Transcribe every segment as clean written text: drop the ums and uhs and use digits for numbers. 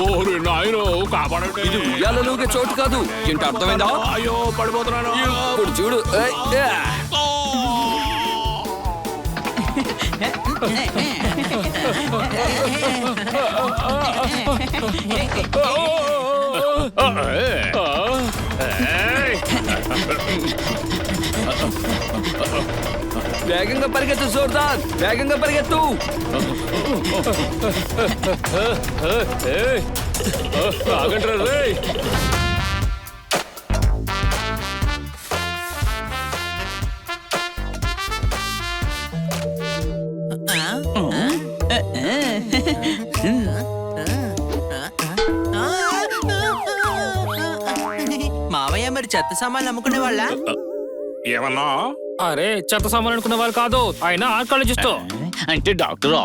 ఓరి నాయనో కాపాడండి. ఇది ఉయ్యాలలోకి చోటు కాదు. ఏంటి అర్థమైందా? అయ్యో పడిపోతున్నాను. ఇప్పుడు చూడు. వేగంగా పరిగెత్తు జోర్దార్, వేగంగా పరిగెత్తు. ఆగండ్రా రేయ్. మావయ్య మరి చెత్త సామాన్లు అమ్ముకునే వాళ్ళ? ఏమన్నా? అరే చెత్త సామాన్ అనుకునే వాళ్ళు కాదు, ఆయన ఆర్కాలజిస్ట్. అంటే డాక్టరా?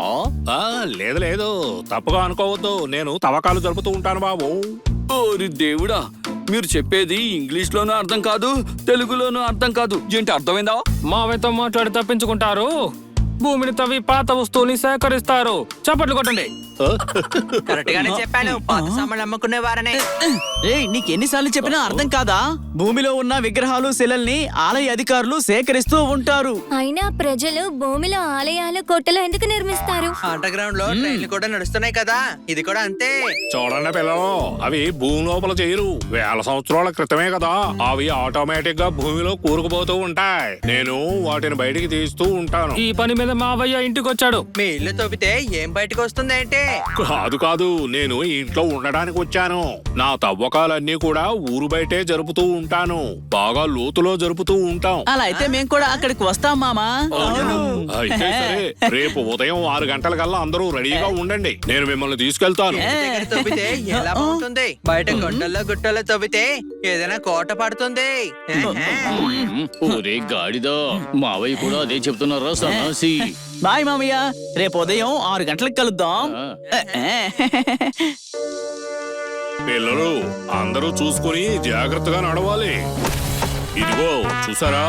లేదు లేదు, తప్పుగా అనుకోవద్దు. నేను తవ్వకాలు జరుపుతూ ఉంటాను బాబు. ఓరి దేవుడా, మీరు చెప్పేది ఇంగ్లీష్ లోనూ అర్థం కాదు, తెలుగులోనూ అర్థం కాదు. ఏంటి అర్థమైందా? మావయ్యతో మాట్లాడి తప్పించుకుంటారు, భూమిని తవ్వి పాత వస్తువుల్ని సేకరిస్తారు. చప్పట్లు కొట్టండి. కరెక్ట్ గానే చెప్పాను, పాత సామాన్లు అమ్ముకునే వారనే. నీకెన్నిసార్లు చెప్పినా అర్థం కాదా? భూమిలో ఉన్న విగ్రహాలు శిలల్ని ఆలయ అధికారులు సేకరిస్తూ ఉంటారు. అయినా ప్రజలు భూమిలో ఆలయాలు కోటలు ఎందుకు నిర్మిస్తారు? అండర్ గ్రౌండ్ లో ట్రైన్లు కూడా నడుస్తున్నాయి కదా, ఇది కూడా అంతే. చూడండి పిల్లలు, అవి భూమి లోపల చేయరు. వేల సంవత్సరాల క్రితమే కదా అవి ఆటోమేటిక్ గా భూమిలో కూరుకుపోతూ ఉంటాయి. నేను వాటిని బయటికి తీస్తూ ఉంటాను. ఈ పని మీద మావయ్య ఇంటికి వచ్చాడు. మీ ఇల్లు తవ్వితే ఏం బయటకు వస్తుంది అంటే? కాదు కాదు, నేను ఇంట్లో ఉండడానికి వచ్చాను. నా తవ్వకాలన్నీ కూడా ఊరు బయటే జరుపుతూ ఉంటాను, బాగా లోతులో జరుపుతూ ఉంటాం. అలా అయితే మేము కూడా అక్కడికి వస్తాం మామా. అయితే సరే, రేపు ఉదయం 6 గంటలకల్లా అందరూ రెడీగా ఉండండి, నేను మిమ్మల్ని తీసుకెళ్తాను. దగ్గర తవ్వితే ఎలా ఉంటుంది? బయట గుట్టల్లో గుట్టల్లో తవ్వితే ఏదైనా కోట పడుతుంది. ఒరే గాడిదా, మావయ్య కూడా అదే చెప్తున్నారా సన్నాసి? బాయ్ మామయ్య, రేపు ఉదయం 6 గంటలకు కలుద్దాం. పిల్లలు అందరూ చూసుకుని జాగ్రత్తగా నడవాలి. ఇదిగో చూసారా,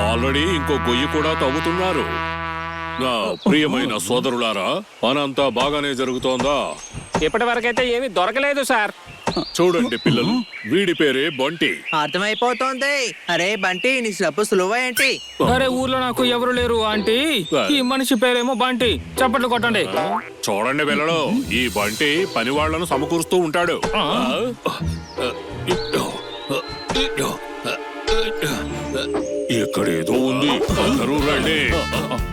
ఆల్రెడీ ఇంకో గొయ్యి కూడా తవ్వుతున్నారు. నా ప్రియమైన సోదరులారా, పనంతా బాగానే జరుగుతోందా? ఇప్పటి వరకైతే ఏమీ దొరకలేదు సార్. చూడండి పిల్లలు, వీడి పేరే బంటి. అర్థమైపోతోంది. అరే బంటి, నీ సబ్బు సులువ ఏంటి? అరే ఊర్లో నాకు ఎవరు లేరు ఆంటీ, ఈ మనిషి పేరేమో బంటి. చప్పట్లు కొట్టండి. చూడండి పిల్లలు, ఈ బంటి పని వాళ్లను సమకూరుస్తూ ఉంటాడు. ఇక్కడేదో ఉంది, అందరూ రండి.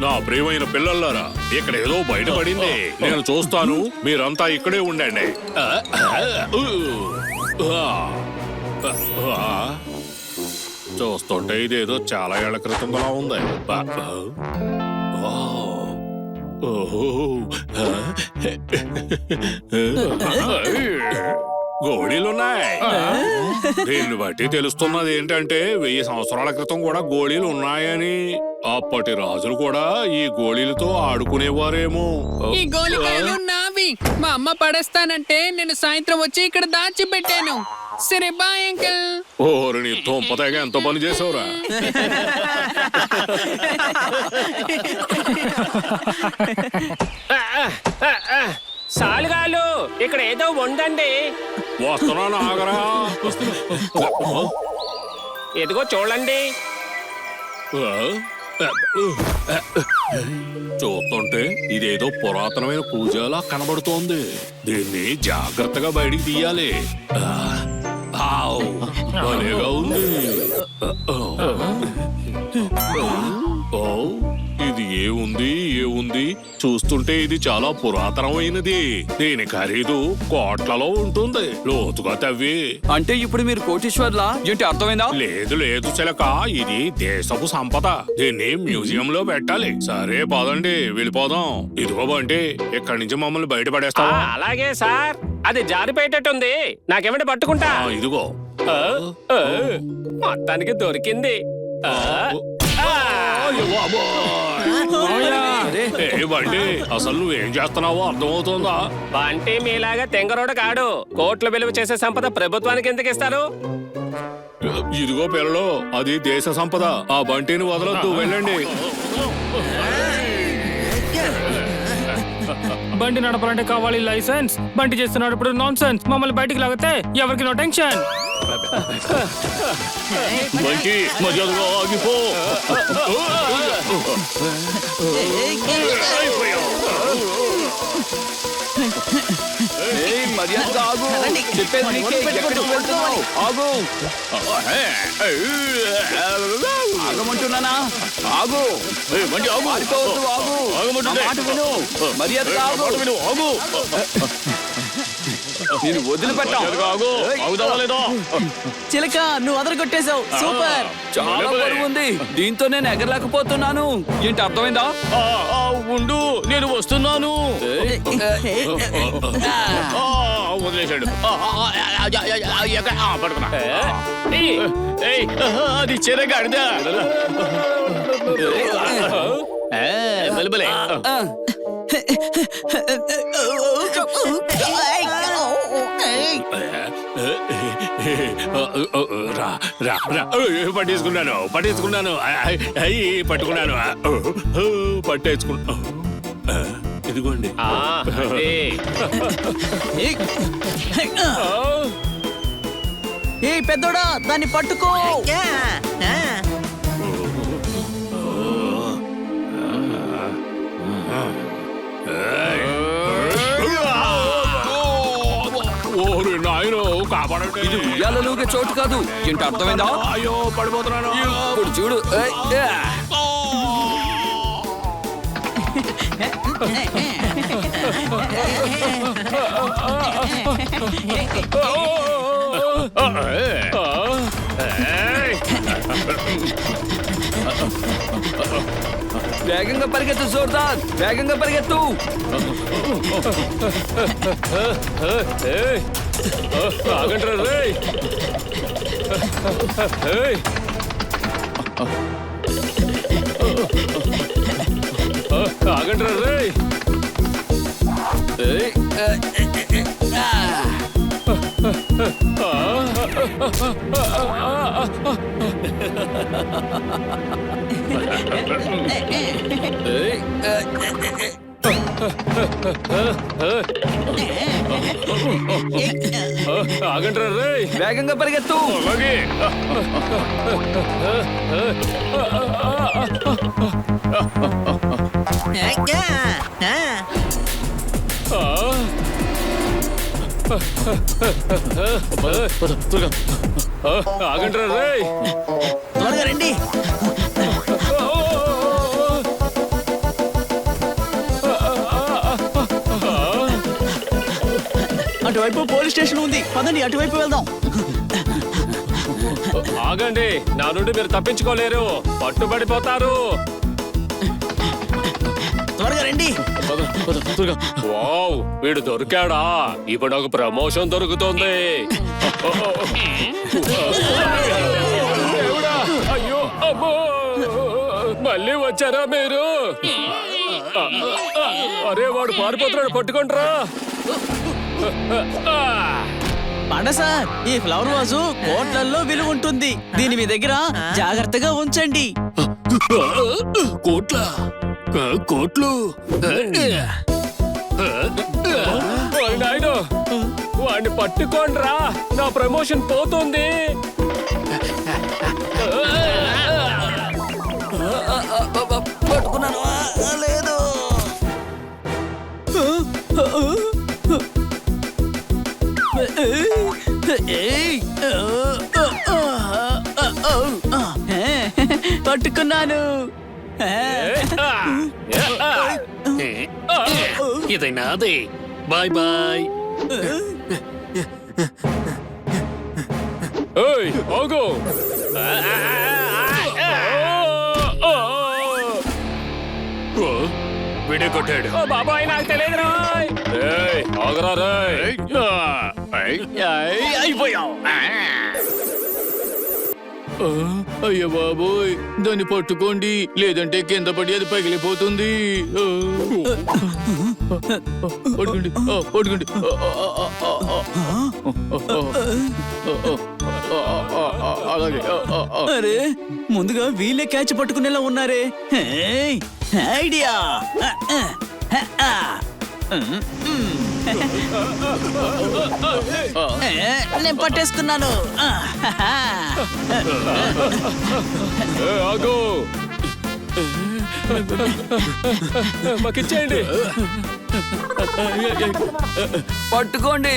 నా ప్రియమైన పిల్లలారా, ఇక్కడ ఏదో బయటపడింది, నేను చూస్తాను, మీరంతా ఇక్కడే ఉండండి. చూస్తుంటే ఇదేదో చాలా ఏళ్ల క్రితంగా ఉంది. గోళీలున్నాయి. దీన్ని బట్టి తెలుస్తున్నది ఏంటంటే 1000 సంవత్సరాల క్రితం కూడా గోళీలు ఉన్నాయని. అప్పటి రాజులు కూడా ఈ గోళీలతో ఆడుకునేవారేమో. ఈ గోళికాయలు నావి. మా అమ్మ పడేస్తానంటే నేను సాయంత్రం వచ్చి ఇక్కడ దాచి పెట్టాను. సరే బాయ్ అంకిల్. ఓరి నీ తొంపతగా ఎంత పని చేసావురా. సాలుగాలు, ఇక్కడ ఏదో ఉందండి. వస్తున్నాను, ఆగరా. ఎదిగో చూడండి. చూస్తుంటే ఇదేదో పురాతనమైన పూజలా కనబడుతోంది. దీన్ని జాగ్రత్తగా బయటికి తీయాలి. భలేగా ఉంది. ఇది ఏముంది చూస్తుంటే ఇది చాలా పురాతనమైనది. దీని ఖరీదు కోట్లలో ఉంటుంది, లోతుగా తవ్వి. అంటే ఇప్పుడు మీరు కోటీశ్వర్లా? ఏంటి అర్థమైందా? లేదు లేదు చిలక, ఇది దేశపు సంపద. దీన్ని మ్యూజియం లో పెట్టాలి. సరే పదండి, వెళ్ళిపోదాం. ఇదిగో బంటి, ఇక్కడి నుంచి మమ్మల్ని బయటపడేస్తావా? అలాగే సార్, అది జారిపోయేటట్టుంది. నాకేమంటే పట్టుకుంటా. ఇదిగో మొత్తానికి దొరికింది. బండి, అసలు నువ్వేం చేస్తున్నావో అర్థమవుతుందా? బంటి మీలాగా తెంగరోడు కాడు. కోట్ల విలువ చేసే సంపద ప్రభుత్వానికి ఎందుకు ఇస్తారు? ఇదిగో పిల్లలు, అది దేశ సంపద. ఆ బంటిని వదలొద్దు, వెళ్ళండి. బండి నడపాలంటే కావాలి లైసెన్స్. బండి చేస్తున్నప్పుడు నాన్ సెన్స్. మమ్మల్ని బయటికి లాగితే ఎవరికి నో టెన్షన్. బంటి మర్యాదగా ఆగిపో. ఏయ్, మర్యాదగా ఆగు. చెప్పేది నీకే. ఎక్కడికి వెళ్తున్నావు? ఆగు. ఆగమంటున్నానా? ఆగు. బండి ఆగు. పారిపోవద్దు, ఆగు. ఆగమంటుంటే. నా మాట విను. మర్యాదగా ఆగు. ఆగు. నేను వదిలిపెట్టా. మర్యాదగా ఆగు. ఆగుదావా లేదా? చిలక నువ్వు అదరగొట్టేశావు. సూపర్. చాలా బరువు ఉంది. దీంతో నేను ఎగరలేకపోతున్నాను. ఏంటి అర్థమైందా? ఉండు, నేను వస్తున్నాను. వదిలేశాడు. పడుకున్నా. అది చెరగాడిదా? బలిబలే. రా రా రా. పట్టేసుకున్నాను పట్టేసుకున్నాను. అయ్యి పట్టుకున్నాను. పట్టేసుకున్నా. ఇదిగోండి. ఏ పెద్దోడా దాన్ని పట్టుకో. ఓరి నాయనో, కాపాడండి. ఇది ఉయ్యాలలోకి చోటు కాదు. ఏంటి అర్థమైందా? అయ్యో పడిపోతున్నాను. ఇప్పుడు చూడు. ఏయ్, ఏ. వేగంగా పరిగెత్తు జోర్దార్. వేగంగా పరిగెత్తు. ఆగండి రే. ఆగండి రే. ఏయ్, ఏయ్, ఆగండి రే. వేగంగా పరిగెత్తు. అలాగే. ఆగండి రే. త్వరగా రండి. అటువైపు పోలీస్ స్టేషన్ ఉంది. పదండి అటువైపు వెళ్దాం. ఆగండి, నా నుండి మీరు తప్పించుకోలేరు. పట్టుబడిపోతారు. త్వరగా రండి. వావ్, వీడు దొరికాడా? ఇప్పుడు నాకు ప్రమోషన్ దొరుకుతుంది. దేవుడా, అయ్యో అమ్మో, మళ్ళీ వచ్చారా మీరు? అరే వాడు పారిపోతున్నాడు, పట్టుకుంటారా? పండ సార్, ఈ ఫ్లవర్ వాజు కోట్లల్లో విలువ ఉంటుంది. దీని మీ దగ్గర జాగ్రత్తగా ఉంచండి. కోట్లు నాయుడు, వాడిని పట్టుకోండ్రా, నా ప్రమోషన్ పోతుంది. పట్టుకున్నాను. లేదు. పట్టుకున్నాను. ఇది నాది. Bye bye. ఏయ్, ఆగు. వీడే కొట్టాడు. ఓ బాబాయ్, నాకు తెలియదు. ఆగరా రేయ్. అయిపోయావు. అయ్య బాబోయ్, దాన్ని పట్టుకోండి, లేదంటే కింద పడి అది పగిలిపోతుంది. పట్టుకోండి, పట్టుకోండి. అలాగే. అరే, ముందుగా వీళ్ళే క్యాచ్ పట్టుకునేలా ఉన్నారే. ఐడియా. నేను పట్టేసుకున్నాను. ఆగు మాకిచ్చేయండి. పట్టుకోండి.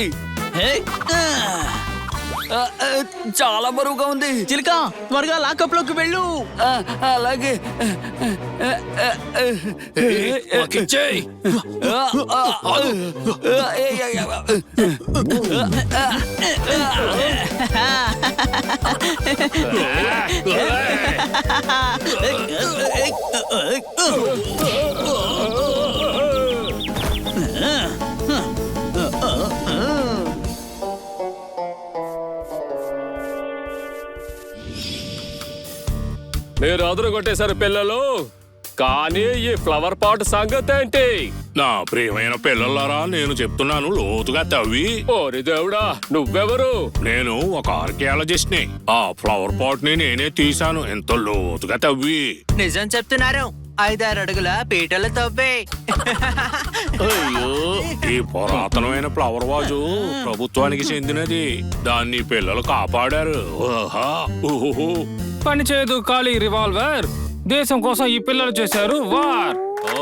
చాలా బరువుగా ఉంది. చిలుక త్వరగా లాకప్ లోకి వెళ్ళు. అలాగే. మాకిచ్చేయ్. మీరు అదురు కొట్టేశారు పిల్లలు, కానీ ఈ ఫ్లవర్ పాట్ సంగతి ఏంటి? నా ప్రియమైన పిల్లలారా, నేను చెప్తున్నాను లోతుగా తవ్వి. ఓరి దేవుడా, నువ్వెవరు? నేను ఒక ఆర్కియాలజిస్ట్ ని. ఆ ఫ్లవర్ పాట్ ని నేనే తీశాను, ఎంత లోతుగా తవ్వి. నిజం చెప్తున్నారు. 5-6 అడుగుల పీటలు తవ్వే. ఈ పురాతనమైన ఫ్లవర్ వాజు ప్రభుత్వానికి చెందినది. దాన్ని పిల్లలు కాపాడారు. ఓహా, ఊహుహు. పని చేయదు ఖాళీ రివాల్వర్. దేశం కోసం ఈ పిల్లలు చేశారు వార్. ఓ.